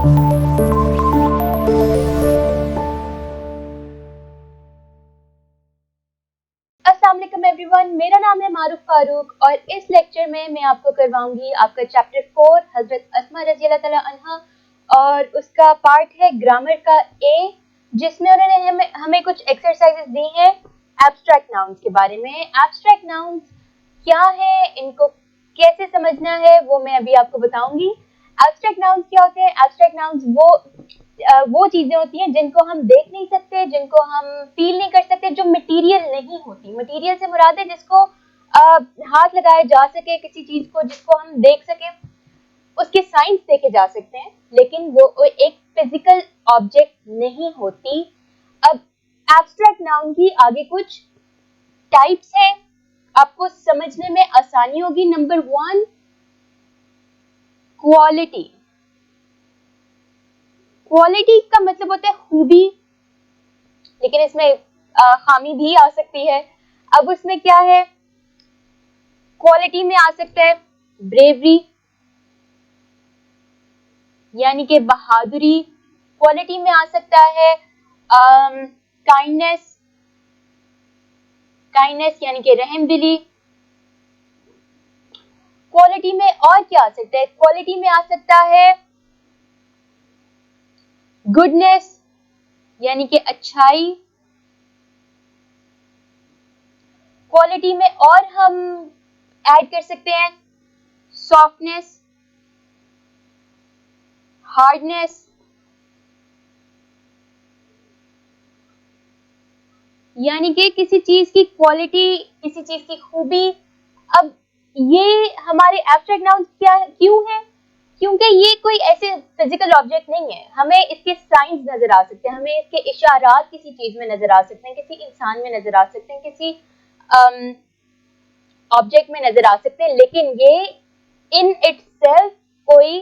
अस्सलाम वालेकुम एवरीवन, मेरा नाम है मारूफ फारूक और इस लेक्चर में मैं आपको करवाऊंगी आपका चैप्टर 4 हजरत अस्मा रज़ी अल्लाह तआला अन्हा और उसका पार्ट है ग्रामर का ए, जिसमें उन्होंने हमें कुछ एक्सरसाइजेस दी हैं एब्स्ट्रैक्ट नाउन्स के बारे में। एब्स्ट्रैक्ट नाउन्स क्या है, इनको कैसे समझना है, वो मैं अभी आपको बताऊंगी। एब्स्ट्रैक्ट नाउन्स क्या होते हैं? एब्स्ट्रैक्ट नाउन्स वो चीजें होती हैं जिनको हम देख नहीं सकते, जिनको हम फील नहीं कर सकते, जो मटेरियल नहीं होती। मटेरियल से मुराद है जिसको हाथ लगाया जा सके, किसी चीज को जिसको हम देख सके, उसके साइंस देखे जा सकते हैं, लेकिन वो एक फिजिकल ऑब्जेक्ट नहीं होती। अब एब्स्ट्रैक्ट नाउन की आगे कुछ टाइप्स है, आपको समझने में आसानी होगी। Number 1, quality. क्वालिटी का मतलब होता है खूबी, लेकिन इसमें खामी भी आ सकती है। अब उसमें क्या है, क्वालिटी में आ सकता है ब्रेवरी यानी कि बहादुरी। क्वालिटी में आ सकता है काइंडनेस, काइंडनेस यानी कि रहमदिली। क्वालिटी में और क्या आ सकता है? क्वालिटी में आ सकता है गुडनेस यानी कि अच्छाई। क्वालिटी में और हम ऐड कर सकते हैं सॉफ्टनेस, हार्डनेस, यानी कि किसी चीज की क्वालिटी, किसी चीज की खूबी। अब ये हमारे एब्स्ट्रैक्ट नाउन्स क्या क्यों है? क्योंकि ये कोई ऐसे फिजिकल ऑब्जेक्ट नहीं है। हमें इसके साइंस नजर आ सकते हैं, हमें इसके इशारात किसी चीज में नजर आ सकते हैं, किसी इंसान में नजर आ सकते हैं, किसी ऑब्जेक्ट में नजर आ सकते हैं, लेकिन ये इन इटसेल्फ कोई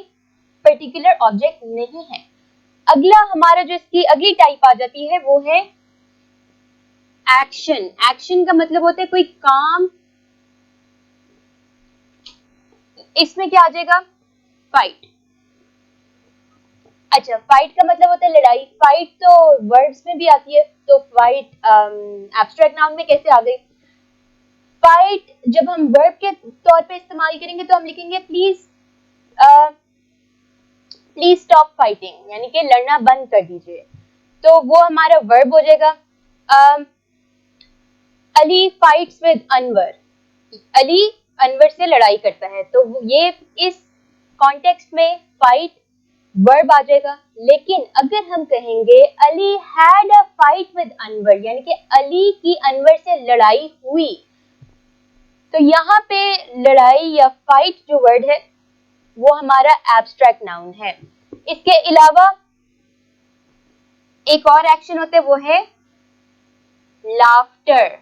पर्टिकुलर ऑब्जेक्ट नहीं है। अगला हमारा जो इसकी अगली टाइप आ जाती है वो है एक्शन। एक्शन का मतलब होता है कोई काम। इसमें क्या आ जाएगा? फाइट। अच्छा, फाइट का मतलब होता है लड़ाई। फाइट तो वर्ड्स में भी आती है, तो फाइट एब्स्ट्रैक्ट नाउन में कैसे आ गई? फाइट जब हम वर्ब के तौर पे इस्तेमाल करेंगे तो हम लिखेंगे प्लीज प्लीज स्टॉप फाइटिंग, यानी कि लड़ना बंद कर दीजिए, तो वो हमारा वर्ब हो जाएगा। अली फाइट्स विद अनवर, अली अनवर से लड़ाई करता है, तो ये इस कॉन्टेक्स्ट में फाइट वर्ब आ जाएगा। लेकिन अगर हम कहेंगे Ali had a fight with Anwar, यानी कि अली की अनवर से लड़ाई हुई, तो यहाँ पे लड़ाई या फाइट जो वर्ड है वो हमारा एब्स्ट्रैक्ट नाउन है। इसके अलावा एक और एक्शन होता है, वो है लाफ्टर,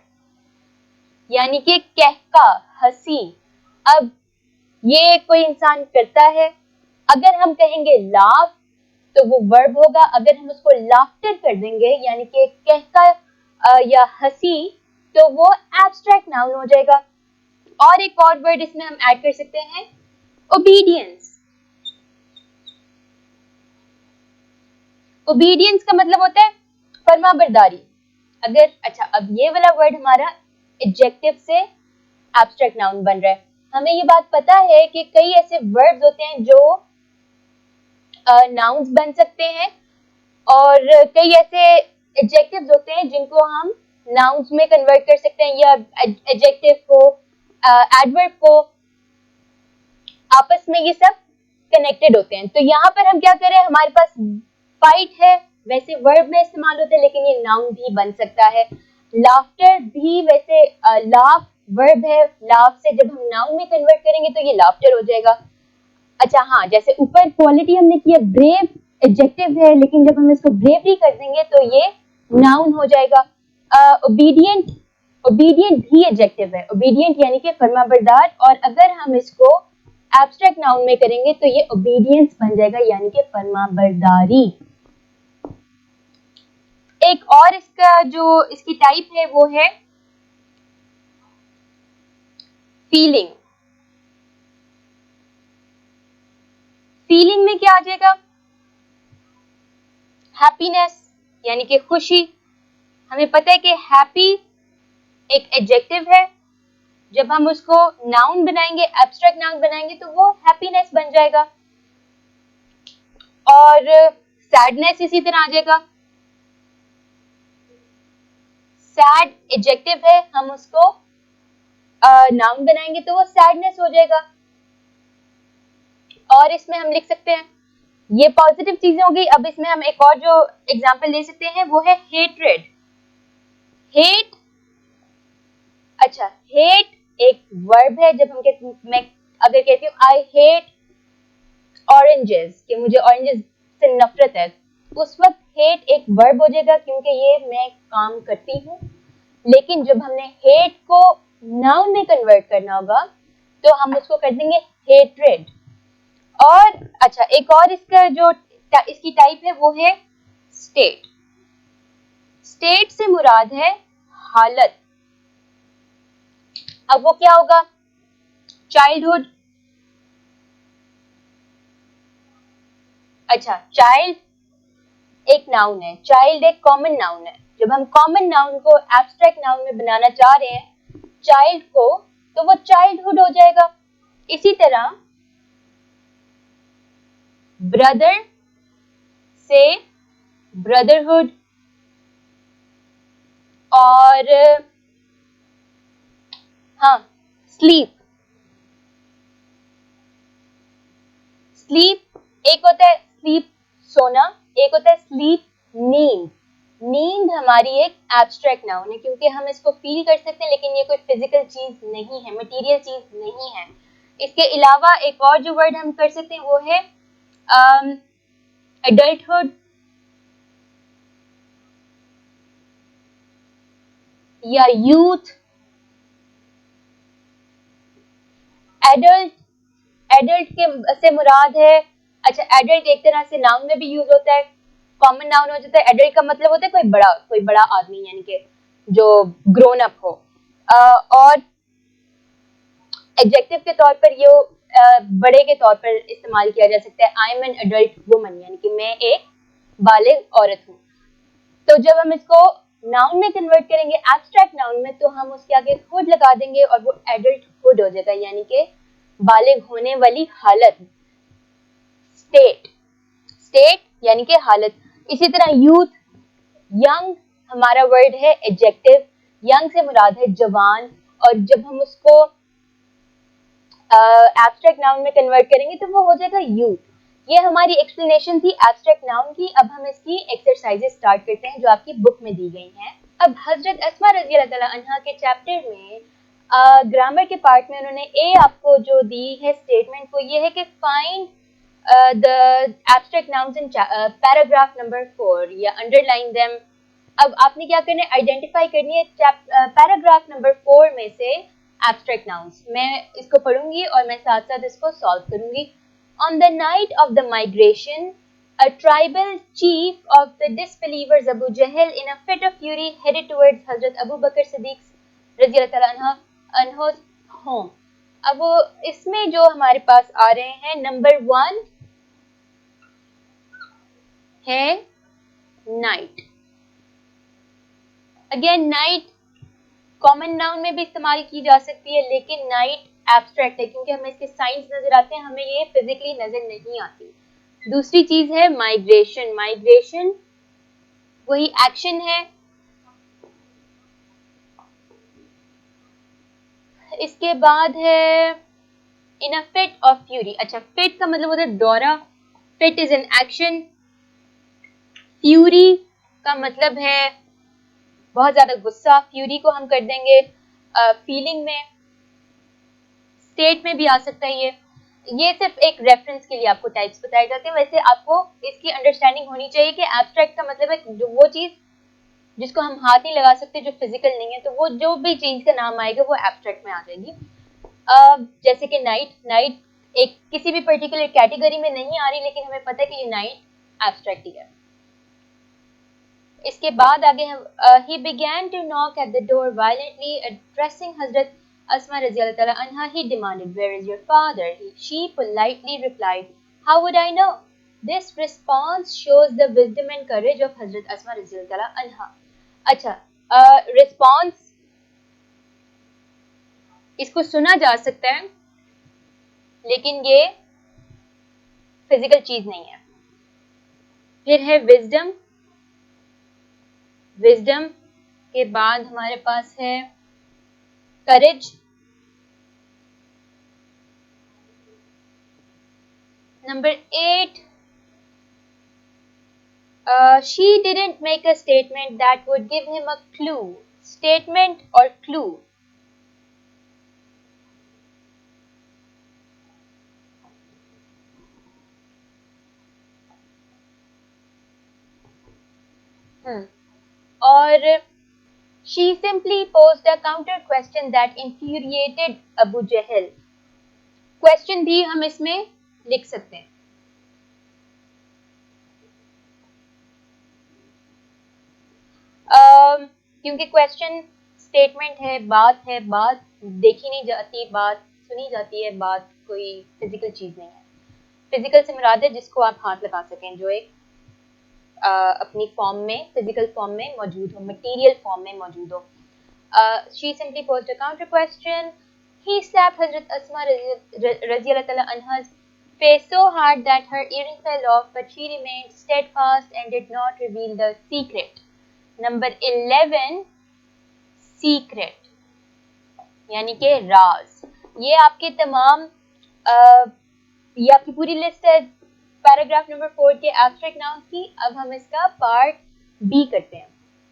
यानी कि कहका, हंसी। अब ये कोई इंसान करता है, अगर हम कहेंगे लाफ तो वो वर्ब होगा, अगर हम उसको लाफ्टर कर देंगे यानी कि कहका या हंसी, तो वो एब्स्ट्रैक्ट नाउन हो जाएगा। और एक और वर्ड इसमें हम ऐड कर सकते हैं ओबीडियंस। ओबीडियंस का मतलब होता है फर्माबरदारी। अगर अच्छा, अब ये वाला वर्ड हमारा एडजेक्टिव से एब्स्ट्रैक्ट नाउन बन रहा है। हमें ये बात पता है कि कई ऐसे वर्ड्स होते हैं जो नाउन्स बन सकते हैं, और कई ऐसे एडजेक्टिव्स होते हैं जिनको हम नाउन्स में कन्वर्ट कर सकते हैं, या एडजेक्टिव को एडवर्ब को, आपस में ये सब कनेक्टेड होते हैं। तो यहाँ पर हम क्या करें, हमारे पास फाइट है, वैसे वर्ब में इस्तेमाल होता है, लेकिन ये नाउन भी बन सकता है। लाफ्टर भी वैसे लाफ वर्ब है, लाफ से जब हम नाउन में कन्वर्ट करेंगे तो ये लाफ्टर हो जाएगा। अच्छा हाँ, जैसे ऊपर क्वालिटी हमने किया, ब्रेव एडजेक्टिव है, लेकिन जब हम इसको ब्रेवरी कर देंगे तो ये नाउन हो जाएगा। ओबीडियंट, ओबीडियंट भी एडजेक्टिव है, ओबीडियंट यानी कि फर्माबरदार, और अगर हम इसको एब्स्ट्रैक्ट नाउन में करेंगे तो ये ओबीडियंस बन जाएगा, यानी कि फर्माबरदारी। एक और इसका जो इसकी टाइप है वो है फीलिंग। फीलिंग में क्या आ जाएगा? हैप्पीनेस यानी कि खुशी, हमें पता है कि हैप्पी एक एडजेक्टिव है, जब हम उसको नाउन बनाएंगे, एब्स्ट्रैक्ट नाउन बनाएंगे तो वो हैप्पीनेस बन जाएगा। और सैडनेस इसी तरह आ जाएगा, सैड एडजेक्टिव है, हम उसको नाउन बनाएंगे तो वो सैडनेस हो जाएगा। और इसमें हम लिख सकते हैं, ये पॉजिटिव चीजें हो गई। अब इसमें हम एक और जो एग्जांपल ले सकते हैं वो है हेट्रेड। हेट, अच्छा हेट एक वर्ब है। जब मैं अगर कहती हूँ आई हेट ऑरेंजेस, कि मुझे ऑरेंजेस से नफरत है, उस वक्त हेट एक वर्ब हो जाएगा क्योंकि ये मैं काम करती हूँ। लेकिन जब हमने हेट को नाउन में कन्वर्ट करना होगा तो हम उसको कर देंगे हेट्रेड। और अच्छा, एक और इसका जो इसकी टाइप है वो है स्टेट। स्टेट से मुराद है हालत। अब वो क्या होगा, चाइल्डहुड, अच्छा चाइल्ड एक नाउन है, चाइल्ड एक कॉमन नाउन है। जब हम कॉमन नाउन को एब्स्ट्रैक्ट नाउन में बनाना चाह रहे हैं चाइल्ड को, तो वो चाइल्डहुड हो जाएगा। इसी तरह ब्रदर से ब्रदरहुड, और हाँ स्लीप, स्लीप एक होता है स्लीप सोना, एक होता है स्लीप नींद। नींद हमारी एक एब्स्ट्रैक्ट नाउन है क्योंकि हम इसको फील कर सकते हैं, लेकिन ये कोई फिजिकल चीज नहीं है, मटेरियल चीज नहीं है। इसके अलावा एक और जो वर्ड हम कर सकते हैं वो है एडल्टहुड या यूथ। एडल्ट, एडल्ट के से मुराद है, अच्छा एडल्ट एक तरह से नाउन में भी यूज होता है, कॉमन नाउन हो जाता है। एडल्ट का मतलब होता है कोई बड़ा आदमी, यानी कि जो ग्रोन अप हो। और एडजेक्टिव के तौर पर ये बड़े के तौर पर इस्तेमाल किया जा सकता है। I am an adult woman, यानी कि मैं एक बालिग औरत हूँ। तो जब हम इसको नाउन में कन्वर्ट करेंगे एब्स्ट्रैक्ट नाउन में, तो हम उसके आगे हुड लगा देंगे और वो एडल्ट हुड हो जाएगा, यानी कि बालिग होने वाली हालत। स्टेट, स्टेट यानी कि हालत। इसी तरह यूथ, यंग हमारा वर्ड है एडजेक्टिव, यंग से मुराद है जवान। और जब हम उसको एब्स्ट्रैक्ट नाउन में कन्वर्ट करेंगे तो वो हो जाएगा यूथ। ये हमारी एक्सप्लेनेशन थी एब्स्ट्रैक्ट नाउन की। अब हम इसकी एक्सरसाइजेस स्टार्ट करते हैं जो आपकी बुक में दी गई हैं। अब हजरत अस्मा रज़ी अल्लाह तआला अन्हा के चैप्टर में ग्रामर के पार्ट में उन्होंने ए आपको जो दी है स्टेटमेंट, को ये है कि find the abstract nouns in paragraph number 4 या अंडरलाइन देम। अब आपने क्या करना है, आइडेंटिफाई करनी है पैराग्राफ नंबर 4 में से एब्स्ट्रैक्ट नाउन्स। मैं इसको पढ़ूंगी और मैं साथ साथ इसको सॉल्व करूंगी। On the night of the migration, a tribal chief of the disbelievers Abu Jahl in a fit of fury headed towards Hazrat Abu Bakr Siddiq रज़ी अल्लाह अन्हु's home। अब इसमें जो हमारे पास आ रहे हैं, नंबर 1 है night. Again night common noun में भी इस्तेमाल की जा सकती है, लेकिन नाइट एब्स्ट्रैक्ट है क्योंकि हमें इसके साइंस नजर आते हैं, हमें ये फिजिकली नजर नहीं आती। दूसरी चीज है माइग्रेशन। माइग्रेशन वही एक्शन है। इसके बाद है इन अ फिट ऑफ फ्यूरी। अच्छा, फिट का मतलब होता है दौरा, fit is an action. Fury का मतलब है बहुत ज्यादा गुस्सा, फ्यूरी को हम कर देंगे फीलिंग में। स्टेट में भी आ सकता है ये सिर्फ एक रेफरेंस के लिए आपको टाइप्स बताए जाते हैं। वैसे आपको इसकी अंडरस्टैंडिंग होनी चाहिए कि एब्स्ट्रैक्ट का मतलब है जो वो चीज जिसको हम हाथ नहीं लगा सकते, जो फिजिकल नहीं है, तो वो जो भी चीज का नाम आएगा वो एब्स्ट्रैक्ट में आ जाएगी। जैसे कि नाइट, नाइट एक किसी भी पर्टिकुलर कैटेगरी में नहीं आ रही, लेकिन हमें पता है कि ये नाइट एब्स्ट्रैक्ट ही है। इसके बाद आगे हम he began to knock at the door violently, addressing Hazrat Asma रज़ी अल्लाह anha, he demanded, where is your father? She politely replied, how would I know? This response shows the wisdom and courage of हजरत अस्मा रज़ियल्लाहु तआला अन्हा। अच्छा, response इसको सुना जा सकता है लेकिन ये फिजिकल चीज नहीं है। फिर है विजडम, विजडम के बाद हमारे पास है करेज, number 8 she didn't make a statement that would give him a clue, statement और clue। और she simply posed a counter question that infuriated Abu Jahl। Question भी हम इसमें लिख सकते हैं। क्योंकि क्वेश्चन स्टेटमेंट है, बात है, बात देखी नहीं जाती, बात सुनी जाती है, बात कोई फिजिकल चीज नहीं है। फिजिकल से मुराद है जिसको आप हाथ लगा सकें, जो एक अपनी फॉर्म में, फिजिकल फॉर्म में मौजूद हो, मटेरियल फॉर्म में मौजूद हो। She simply posed a counter question. He slapped Hazrat Asma Raziyallahu Ta'ala Anha's face so hard that her earring fell off, but she remained steadfast and did not reveal the secret. Number 11, secret, यानी कि राज। ये आपके तमाम ये आपकी पूरी list है paragraph number 4 के एब्स्ट्रैक्ट नाउन की। अब हम इसका पार्ट बी करते हैं।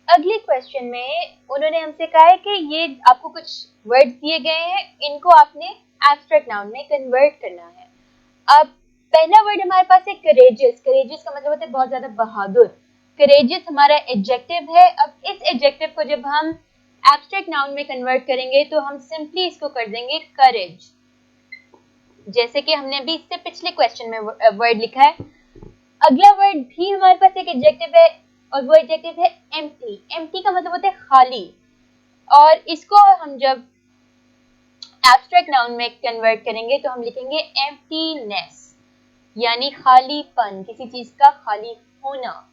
अगले क्वेश्चन में उन्होंने हमसे कहा है कि ये आपको कुछ वर्ड्स दिए गए हैं, इनको आपने एब्स्ट्रैक्ट नाउन में कन्वर्ट करना है। अब पहला वर्ड हमारे पास है करेजियस। करेजियस का मतलब होता है बहुत ज्यादा बहादुर। करेजियस हमारा एडजेक्टिव है। अब इस एडजेक्टिव को जब हम एब्स्ट्रैक्ट नाउन में कन्वर्ट करेंगे तो हम सिंपली इसको कर देंगे करेज, जैसे कि हमने अभी इससे पिछले क्वेश्चन में वर्ड लिखा है। अगला वर्ड भी हमारे पास एक एडजेक्टिव है और वो एडजेक्टिव है एम्प्टी। एम्प्टी का मतलब होता है खाली, और इसको हम जब एब्स्ट्रैक्ट नाउन में कन्वर्ट करेंगे तो हम लिखेंगे एम्प्टीनेस, यानी खालीपन, किसी चीज का खाली होना।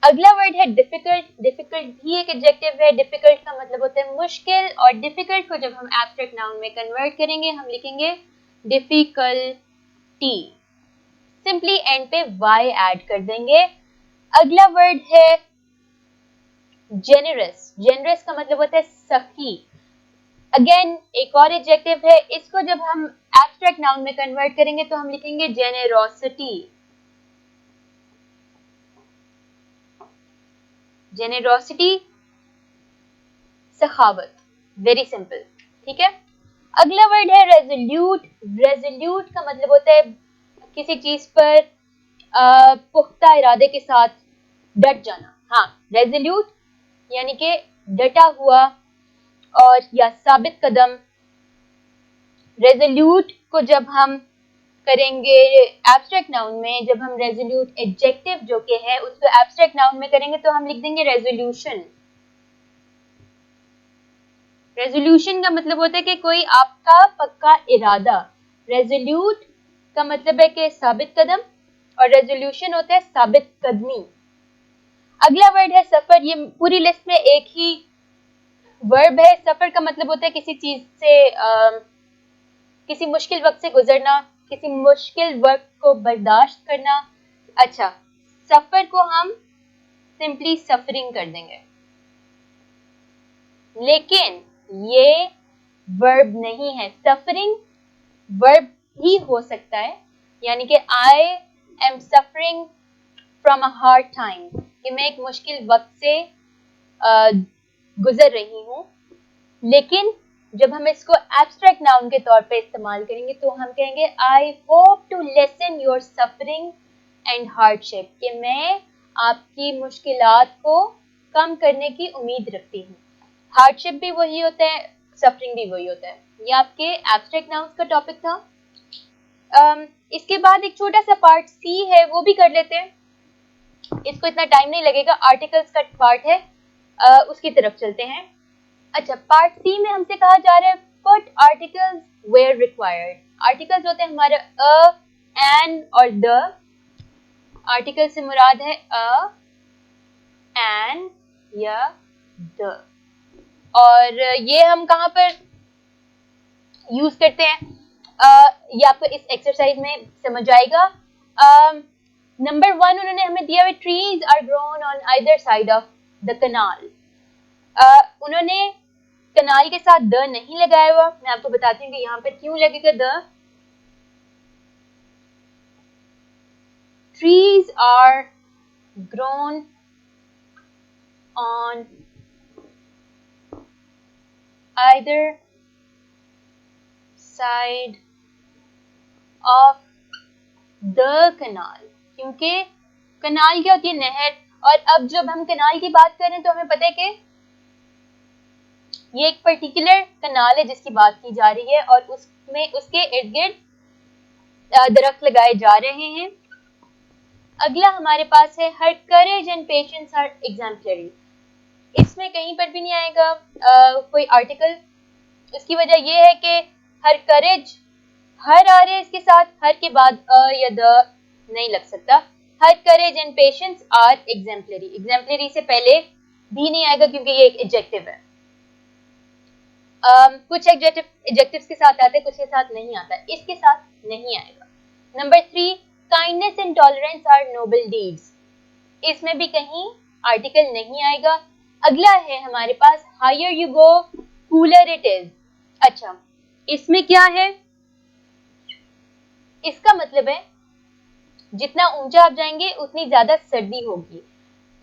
अगला वर्ड है डिफिकल्ट। डिफिकल्ट भी एक एडजेक्टिव है। डिफिकल्ट का मतलब होता है मुश्किल, और डिफिकल्ट को जब हम एब्स्ट्रैक्ट नाउन में कन्वर्ट करेंगे हम लिखेंगे डिफिकल्टी। सिंपली एंड पे वाई ऐड कर देंगे। अगला वर्ड है जेनरस। जेनरस का मतलब होता है सखी। अगेन एक और एडजेक्टिव है। इसको जब हम एब्स्ट्रैक्ट नाउन में कन्वर्ट करेंगे तो हम लिखेंगे जेनेरोसिटी। जेनेरोसिटी, सखावत, वेरी सिंपल, ठीक है। अगला वर्ड है रेजोल्यूट। रेजोल्यूट का मतलब होता है किसी चीज पर पुख्ता इरादे के साथ डट जाना। हाँ, रेजोल्यूट यानी कि डटा हुआ और या साबित कदम। रेजोल्यूट को जब हम करेंगे एब्स्ट्रैक्ट नाउन में, जब हम रेजोल्यूट एडजेक्टिव जो कि है उसको एब्स्ट्रैक्ट नाउन में करेंगे तो हम लिख देंगे रेजोल्यूशन। रेजोल्यूशन का मतलब होता है कि कोई आपका पक्का इरादा। रेजोल्यूट का मतलब है कि साबित कदम, और रेजोल्यूशन होता है साबित कदमी। अगला वर्ड है सफर। ये पूरी लिस्ट में एक ही वर्ब है। सफर का मतलब होता है किसी चीज से किसी मुश्किल वक्त से गुजरना, किसी मुश्किल वक्त को बर्दाश्त करना। अच्छा, सफर को हम सिंपली सफरिंग कर देंगे, लेकिन ये वर्ब नहीं है। सफरिंग वर्ब ही हो सकता है, यानी कि I am suffering from a hard time, कि मैं एक मुश्किल वक्त से गुजर रही हूँ। लेकिन जब हम इसको एब्स्ट्रैक्ट नाउन के तौर पे इस्तेमाल करेंगे तो हम कहेंगे I hope to lessen your suffering and hardship, कि मैं आपकी मुश्किलात को कम करने की उम्मीद रखती हूँ। हार्डशिप भी वही होता है, सफरिंग भी वही होता है। ये आपके एब्स्ट्रैक्ट नाउन्स का टॉपिक था। इसके बाद एक छोटा सा पार्ट सी है, वो भी कर लेते हैं, इसको इतना टाइम नहीं लगेगा। आर्टिकल्स का पार्ट है, उसकी तरफ चलते हैं। अच्छा, पार्ट सी में हमसे कहा जा रहा है put articles where required. Articles होते हैं हमारे अ, एन और द। आर्टिकल से मुराद है अ, एन या द। और ये हम कहाँ पर यूज करते हैं, ये आपको इस एक्सरसाइज में समझ आएगा। नंबर 1 उन्होंने हमें दिया हुआ, trees are grown on either side of the canal. उन्होंने कनाल के साथ द नहीं लगाया हुआ। मैं आपको बताती हूँ कि यहाँ पर क्यों लगेगा the. Trees are grown on either side of the canal, क्योंकि कनाल क्या होती है, नहर। और अब जब हम कनाल की बात करें तो हमें पता है कि ये एक पर्टिकुलर कनाल है जिसकी बात की जा रही है, और उसमें उसके इर्द गिर्द दरख्त लगाए जा रहे हैं। अगला हमारे पास है, her courage and patience are exemplary. इसमें कहीं पर भी नहीं आएगा कोई आर्टिकल। उसकी वजह यह है कि हर करेज, हर आ रहे इसके साथ, हर के बाद अ या द नहीं लग सकता। Her courage and patience are exemplary, exemplary से पहले भी नहीं आएगा क्योंकि ये एक एडजेक्टिव है। कुछ एडजेक्टिव्स के साथ आता है, कुछ के साथ नहीं आता, इसके साथ नहीं आएगा। Number 3, kindness and tolerance are noble deeds. इसमें भी कहीं आर्टिकल नहीं आएगा। अगला है हमारे पास, higher you go cooler it is. अच्छा, इसमें क्या है, इसका मतलब है जितना ऊंचा आप जाएंगे उतनी ज्यादा सर्दी होगी।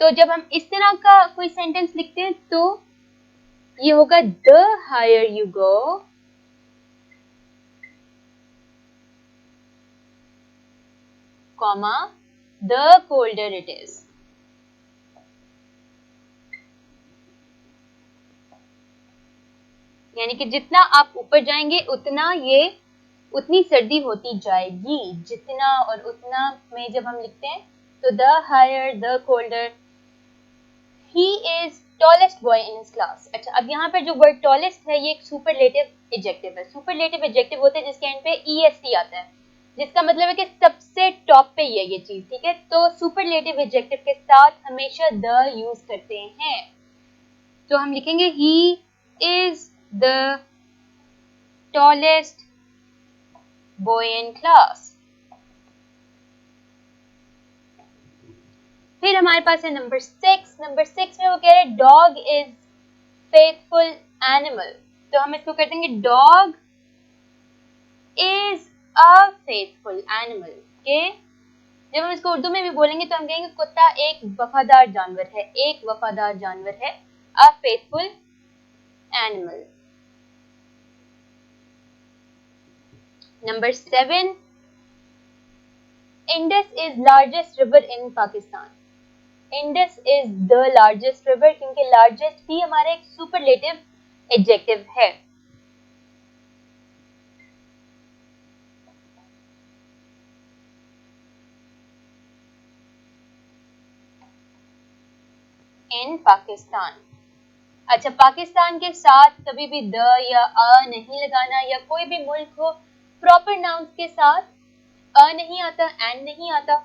तो जब हम इस तरह का कोई सेंटेंस लिखते हैं तो ये होगा, the higher you go comma the colder it is. यानी कि जितना आप ऊपर जाएंगे उतनी सर्दी होती जाएगी। जितना और उतना में जब हम लिखते हैं तो the higher the colder. He is tallest boy in his class. अच्छा, अब यहाँ पर जो वर्ड टॉलेस्ट है ये एक सुपरलेटिव एडजेक्टिव है। सुपरलेटिव एडजेक्टिव होते हैं जिसके एंड पे ईएसटी आता है, जिसका मतलब है कि सबसे टॉप पे ही है ये चीज, ठीक है। तो सुपरलेटिव एडजेक्टिव के साथ हमेशा द यूज करते हैं। तो हम लिखेंगे, he is the tallest boy in class. फिर हमारे पास है नंबर 6। नंबर 6 में वो कह रहे हैं, डॉग इज फेथफुल एनिमल। तो हम इसको कर देंगे, dog is a faithful animal. के जब हम इसको उर्दू में भी बोलेंगे तो हम कहेंगे, कुत्ता एक वफादार जानवर है, एक वफादार जानवर है, अ faithful animal. Number 7, Indus is largest river in Pakistan. Indus is the largest river, क्योंकि लार्जेस्ट भी हमारा एक सुपरलेटिव एडजेक्टिव है। इन पाकिस्तान। अच्छा, पाकिस्तान के साथ कभी भी द या अ नहीं लगाना, या कोई भी मुल्क हो प्रॉपर नाउन्स के साथ अ नहीं आता, एंड नहीं आता।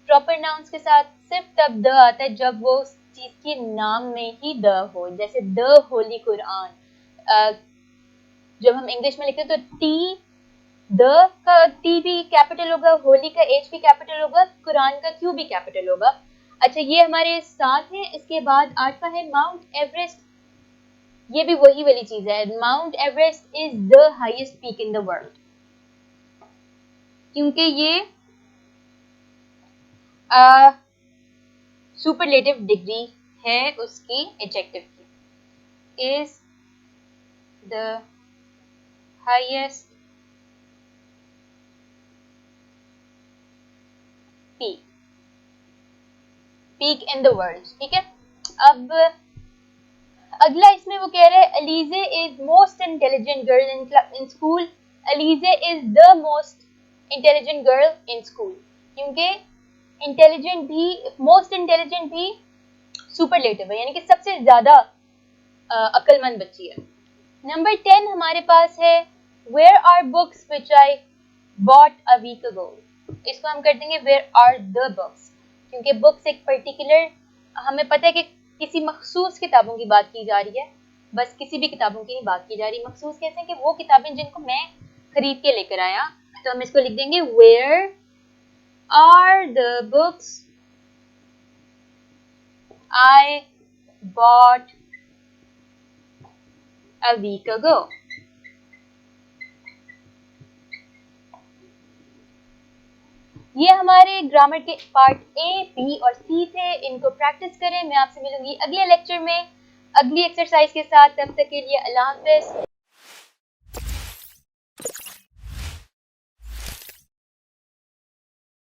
प्रॉपर नाउन्स के साथ सिर्फ तब द आता है जब वो उस चीज के नाम में ही द हो। जैसे द होली कुरान, जब हम इंग्लिश में लिखते हैं तो टी, द का टी भी कैपिटल होगा, होली का एच भी कैपिटल होगा, कुरान का क्यू भी कैपिटल होगा। अच्छा, ये हमारे साथ है। इसके बाद 8वां है, माउंट एवरेस्ट। ये भी वही वाली चीज है, mount Everest is the highest peak in the world, क्योंकि ये सुपरलेटिव डिग्री है उसकी एडजेक्टिव की। Is the highest peak, peak in the world, ठीक है। अब अगला इसमें वो कह रहे हैं, Alizeh is most intelligent girl in school. Alizeh is the most intelligent girl in school, क्योंकि इंटेलिजेंट भी, मोस्ट इंटेलिजेंट भी सुपरलेटिव है, यानी कि सबसे ज्यादा अक्लमंद बच्ची है। नंबर 10 हमारे पास है, where are books which I bought a week ago, इसको हम कर देंगे where are the books, क्योंकि बुक्स एक पर्टिकुलर, हमें पता है कि किसी मखसूस किताबों की बात की जा रही है, बस किसी भी किताबों की नहीं बात की जा रही। मखसूस कैसे हैं कि वो किताबें जिनको मैं खरीद के लेकर आया, तो हम इसको लिख देंगे where are the books I bought a week ago। ये हमारे ग्रामर के पार्ट ए, बी और सी थे। इनको प्रैक्टिस करें। मैं आपसे मिलूंगी अगले लेक्चर में अगली एक्सरसाइज के साथ। तब तक के लिए अल्लाह हाफिज।